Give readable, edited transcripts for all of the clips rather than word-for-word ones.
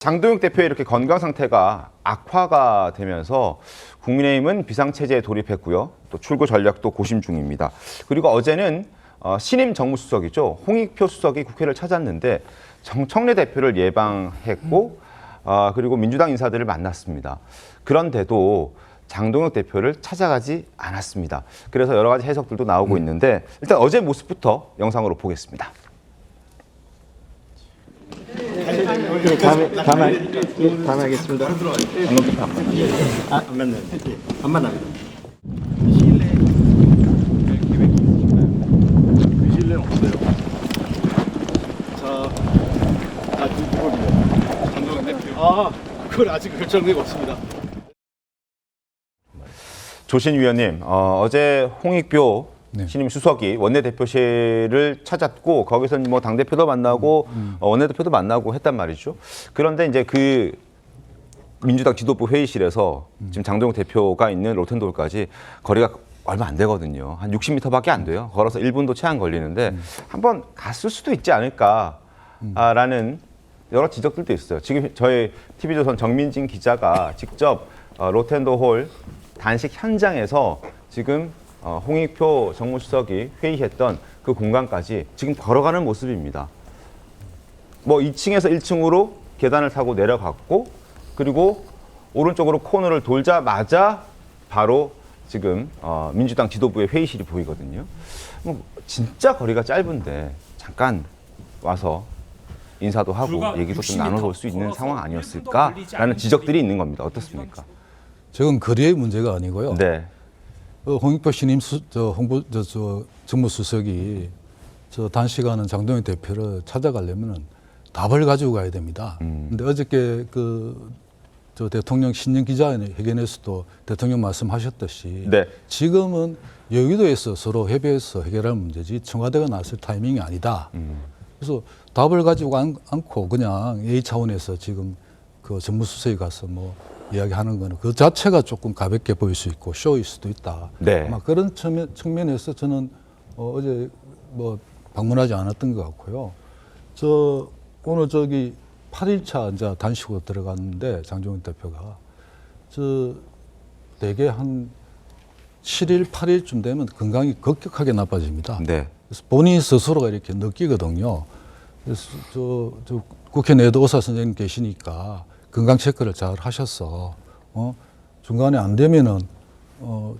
장동혁 대표의 이렇게 건강 상태가 악화가 되면서 국민의힘은 비상체제에 돌입했고요. 또 출구 전략도 고심 중입니다. 그리고 어제는 신임 정무수석이죠. 홍익표 수석이 국회를 찾았는데 정청래 대표를 예방했고 그리고 민주당 인사들을 만났습니다. 그런데도 장동혁 대표를 찾아가지 않았습니다. 그래서 여러 가지 해석들도 나오고 있는데 일단 어제 모습부터 영상으로 보겠습니다. 다음에 하겠습니다. 안 만나요. 실내는 없어요. 누구요? 장동혁 대표. 그걸 아직 결정된 거 없습니다. 조신 위원님, 어제 홍익표 네. 신임 수석이 원내대표실을 찾았고 거기서 뭐 당대표도 만나고 원내대표도 만나고 했단 말이죠. 그런데 이제 그 민주당 지도부 회의실에서 지금 장동혁 대표가 있는 로텐도홀까지 거리가 얼마 안 되거든요. 한 60m밖에 안 돼요. 걸어서 1분도 채 안 걸리는데 한번 갔을 수도 있지 않을까라는 여러 지적들도 있어요. 지금 저희 TV조선 정민진 기자가 직접 로텐도홀 단식 현장에서 지금 홍익표 정무수석이 회의했던 그 공간까지 지금 걸어가는 모습입니다. 뭐 2층에서 1층으로 계단을 타고 내려갔고 그리고 오른쪽으로 코너를 돌자마자 바로 지금 민주당 지도부의 회의실이 보이거든요. 뭐 진짜 거리가 짧은데 잠깐 와서 인사도 하고 얘기도 좀 나눠볼 수 있는 상황 아니었을까라는 지적들이 있는 겁니다. 어떻습니까? 저건 거리의 문제가 아니고요. 네. 홍익표 신임 정무수석이 단식하는 장동혁 대표를 찾아가려면 답을 가지고 가야 됩니다. 근데 어저께 저 대통령 신년 기자회견에서도 대통령 말씀하셨듯이 네. 지금은 여의도에서 서로 협의해서 해결할 문제지 청와대가 나설 타이밍이 아니다. 그래서 답을 가지고 않고 그냥 A 차원에서 지금 그 정무수석이 가서 뭐 이야기하는 거는 그 자체가 조금 가볍게 보일 수 있고 쇼일 수도 있다. 네. 아마 그런 측면에서 저는 어제 뭐 방문하지 않았던 것 같고요. 오늘 8일차 이제 단식으로 들어갔는데 장동혁 대표가 대개 한 7일, 8일쯤 되면 건강이 급격하게 나빠집니다. 네. 그래서 본인 스스로가 이렇게 느끼거든요. 그래서 저 국회 내에도 의사 선생님 계시니까 건강 체크를 잘 하셔서 중간에 안 되면은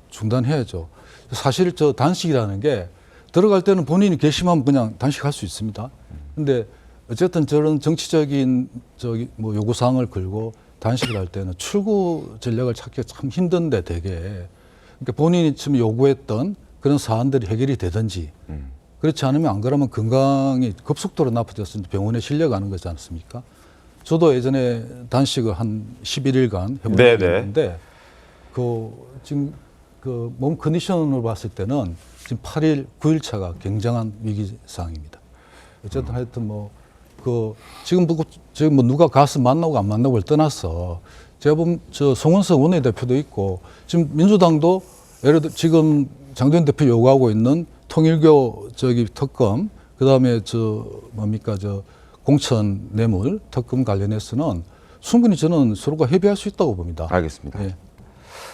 중단해야죠. 사실 단식이라는 게 들어갈 때는 본인이 결심하면 그냥 단식할 수 있습니다. 근데 어쨌든 저런 정치적인 뭐 요구 사항을 걸고 단식을 할 때는 출구 전략을 찾기가 참 힘든데 되게 그러니까 본인이 지금 요구했던 그런 사안들이 해결이 되든지 그렇지 않으면 안 그러면 건강이 급속도로 나빠져서 병원에 실려가는 거지 않습니까? 저도 예전에 단식을 한 11일간 해본 적이 있는데 지금 몸 컨디션으로 봤을 때는 지금 8일, 9일 차가 굉장한 위기 상황입니다. 어쨌든 하여튼 지금 뭐 누가 가서 만나고 안 만나고를 떠나서 제가 보면 송원석 원내대표도 있고 지금 민주당도 예를 들어 지금 장동혁 대표 요구하고 있는 통일교 특검 그다음에 공천 뇌물 특검 관련해서는 충분히 저는 서로가 협의할 수 있다고 봅니다. 알겠습니다. 예.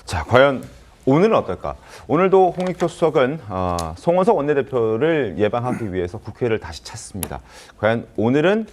자, 과연 오늘은 어떨까? 오늘도 홍익표 수석은 송원석 원내대표를 예방하기 위해서 국회를 다시 찾습니다. 과연 오늘은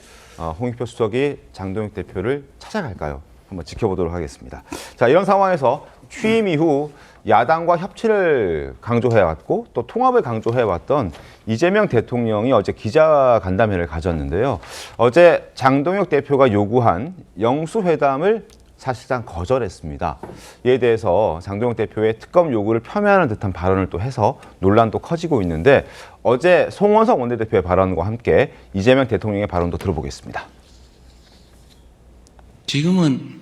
홍익표 수석이 장동혁 대표를 찾아갈까요? 한번 지켜보도록 하겠습니다. 자, 이런 상황에서 취임 이후 야당과 협치를 강조해왔고 또 통합을 강조해왔던 이재명 대통령이 어제 기자간담회를 가졌는데요. 어제 장동혁 대표가 요구한 영수회담을 사실상 거절했습니다. 이에 대해서 장동혁 대표의 특검 요구를 폄훼하는 듯한 발언을 또 해서 논란도 커지고 있는데 어제 송원석 원내대표의 발언과 함께 이재명 대통령의 발언도 들어보겠습니다. 지금은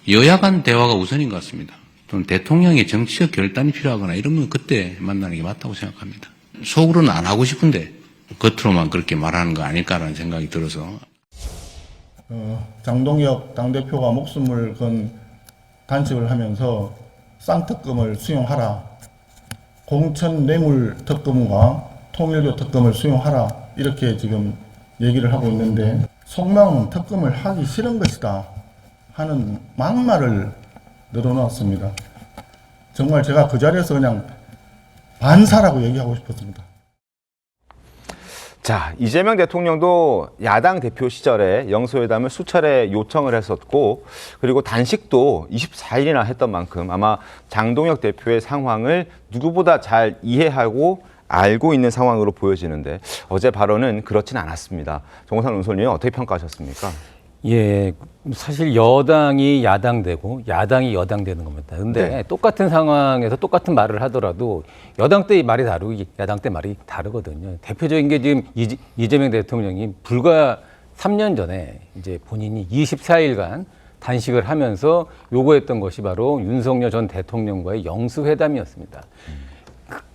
여야 간 대화가 우선인 것 같습니다. 또는 대통령의 정치적 결단이 필요하거나 이러면 그때 만나는 게 맞다고 생각합니다. 속으로는 안 하고 싶은데 겉으로만 그렇게 말하는 거 아닐까라는 생각이 들어서 장동혁 당대표가 목숨을 건 단식을 하면서 쌍특검을 수용하라. 공천 뇌물 특검과 통일교 특검을 수용하라. 이렇게 지금 얘기를 하고 있는데 송명 특검을 하기 싫은 것이다 하는 막말을 늘어놓았습니다. 정말 제가 그 자리에서 그냥 반사라고 얘기하고 싶었습니다. 자, 이재명 대통령도 야당 대표 시절에 영수회담을 수차례 요청을 했었고, 그리고 단식도 24일이나 했던 만큼 아마 장동혁 대표의 상황을 누구보다 잘 이해하고 알고 있는 상황으로 보여지는데, 어제 발언은 그렇진 않았습니다. 정호상 논설위원 어떻게 평가하셨습니까? 예, 사실 여당이 야당되고 야당이 여당되는 겁니다. 근데 네. 똑같은 상황에서 똑같은 말을 하더라도 여당 때 말이 다르고 야당 때 말이 다르거든요. 대표적인 게 지금 이재명 대통령이 불과 3년 전에 이제 본인이 24일간 단식을 하면서 요구했던 것이 바로 윤석열 전 대통령과의 영수회담이었습니다.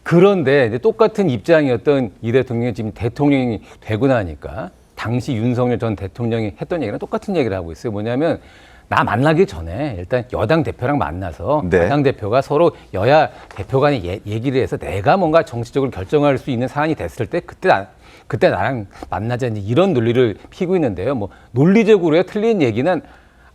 그런데 이제 똑같은 입장이었던 이 대통령이 지금 대통령이 되고 나니까 당시 윤석열 전 대통령이 했던 얘기랑 똑같은 얘기를 하고 있어요. 뭐냐면 나 만나기 전에 일단 여당 대표랑 만나서 네. 야당 대표가 서로 여야 대표 간에 얘기를 해서 내가 뭔가 정치적으로 결정할 수 있는 사안이 됐을 때 그때 나랑 만나자, 이제 이런 논리를 피고 있는데요. 뭐 논리적으로야 틀린 얘기는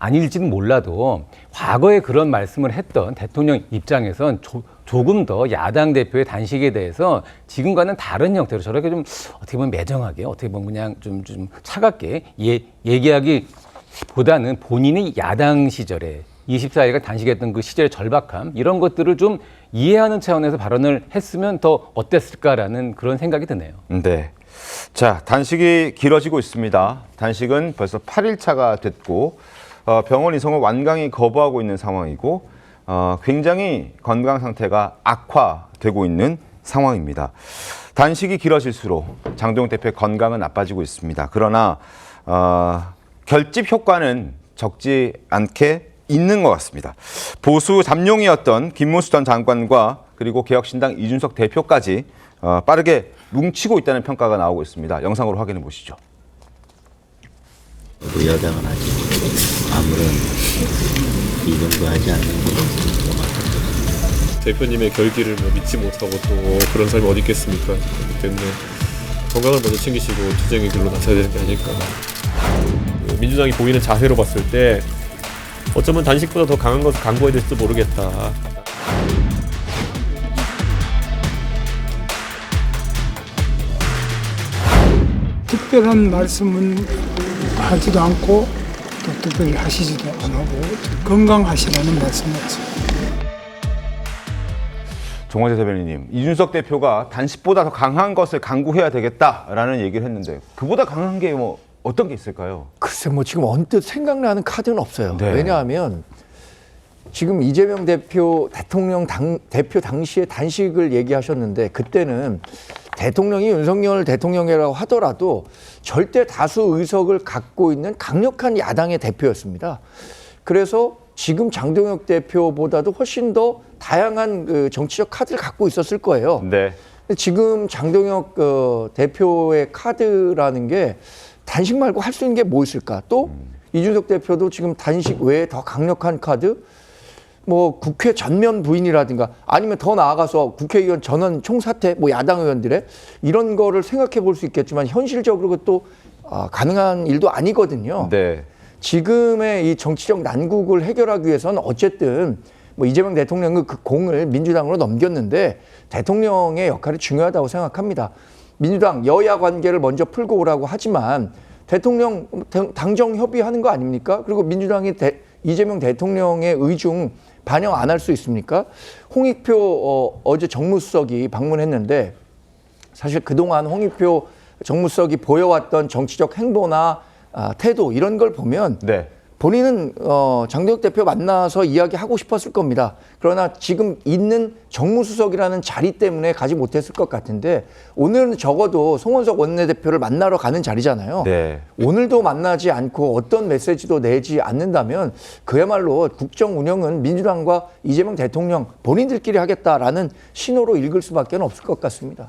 아닐지는 몰라도 과거에 그런 말씀을 했던 대통령 입장에선 조금 더 야당 대표의 단식에 대해서 지금과는 다른 형태로 저렇게 좀 어떻게 보면 매정하게, 어떻게 보면 그냥 좀 차갑게 얘기하기보다는 본인이 야당 시절에 24일간 단식했던 그 시절의 절박함, 이런 것들을 좀 이해하는 차원에서 발언을 했으면 더 어땠을까라는 그런 생각이 드네요. 네. 자, 단식이 길어지고 있습니다. 단식은 벌써 8일차가 됐고, 병원 이송을 완강히 거부하고 있는 상황이고, 굉장히 건강 상태가 악화되고 있는 상황입니다. 단식이 길어질수록 장동혁 대표의 건강은 나빠지고 있습니다. 그러나 결집 효과는 적지 않게 있는 것 같습니다. 보수 잠룡이었던 김문수 전 장관과 그리고 개혁신당 이준석 대표까지 빠르게 뭉치고 있다는 평가가 나오고 있습니다. 영상으로 확인해 보시죠. 여당은 아직 아무런 이정도 하지 않는 것 대표님의 결기를 뭐 믿지 못하고 또 그런 사람이 어디 있겠습니까? 그렇기 때문에 건강을 먼저 챙기시고 투쟁의 길로 나서야 되는 게 아닐까. 민주당이 보이는 자세로 봤을 때 어쩌면 단식보다 더 강한 것을 강구해야 될지도 모르겠다. 특별한 말씀은 하지도 않고 또 특별히 하시지도 안 하고 건강하시라는 말씀이었습니다. 정호재 대변인님, 이준석 대표가 단식보다 더 강한 것을 강구해야 되겠다라는 얘기를 했는데 그보다 강한 게 뭐 어떤 게 있을까요? 글쎄 뭐 지금 언뜻 생각나는 카드는 없어요. 네. 왜냐하면 지금 이재명 대표 대표 당시에 단식을 얘기하셨는데 그때는 대통령이 윤석열 대통령이라고 하더라도 절대 다수 의석을 갖고 있는 강력한 야당의 대표였습니다. 그래서 지금 장동혁 대표보다도 훨씬 더 다양한 그 정치적 카드를 갖고 있었을 거예요. 네. 근데 지금 장동혁 대표의 카드라는 게 단식 말고 할 수 있는 게 뭐 있을까? 또 이준석 대표도 지금 단식 외에 더 강력한 카드, 뭐 국회 전면 부인이라든가 아니면 더 나아가서 국회의원 전원 총사퇴, 뭐 야당 의원들의 이런 거를 생각해 볼 수 있겠지만 현실적으로 그것도 가능한 일도 아니거든요. 네. 지금의 이 정치적 난국을 해결하기 위해서는 어쨌든 뭐 이재명 대통령은 그 공을 민주당으로 넘겼는데 대통령의 역할이 중요하다고 생각합니다. 민주당 여야 관계를 먼저 풀고 오라고 하지만 대통령 당정 협의하는 거 아닙니까? 그리고 민주당이 이재명 대통령의 의중 반영 안 할 수 있습니까? 홍익표 어제 정무수석이 방문했는데 사실 그동안 홍익표 정무수석이 보여왔던 정치적 행보나 태도 이런 걸 보면 네. 본인은 장동혁 대표 만나서 이야기하고 싶었을 겁니다. 그러나 지금 있는 정무수석이라는 자리 때문에 가지 못했을 것 같은데 오늘은 적어도 송원석 원내대표를 만나러 가는 자리잖아요. 네. 오늘도 만나지 않고 어떤 메시지도 내지 않는다면 그야말로 국정 운영은 민주당과 이재명 대통령 본인들끼리 하겠다라는 신호로 읽을 수밖에 없을 것 같습니다.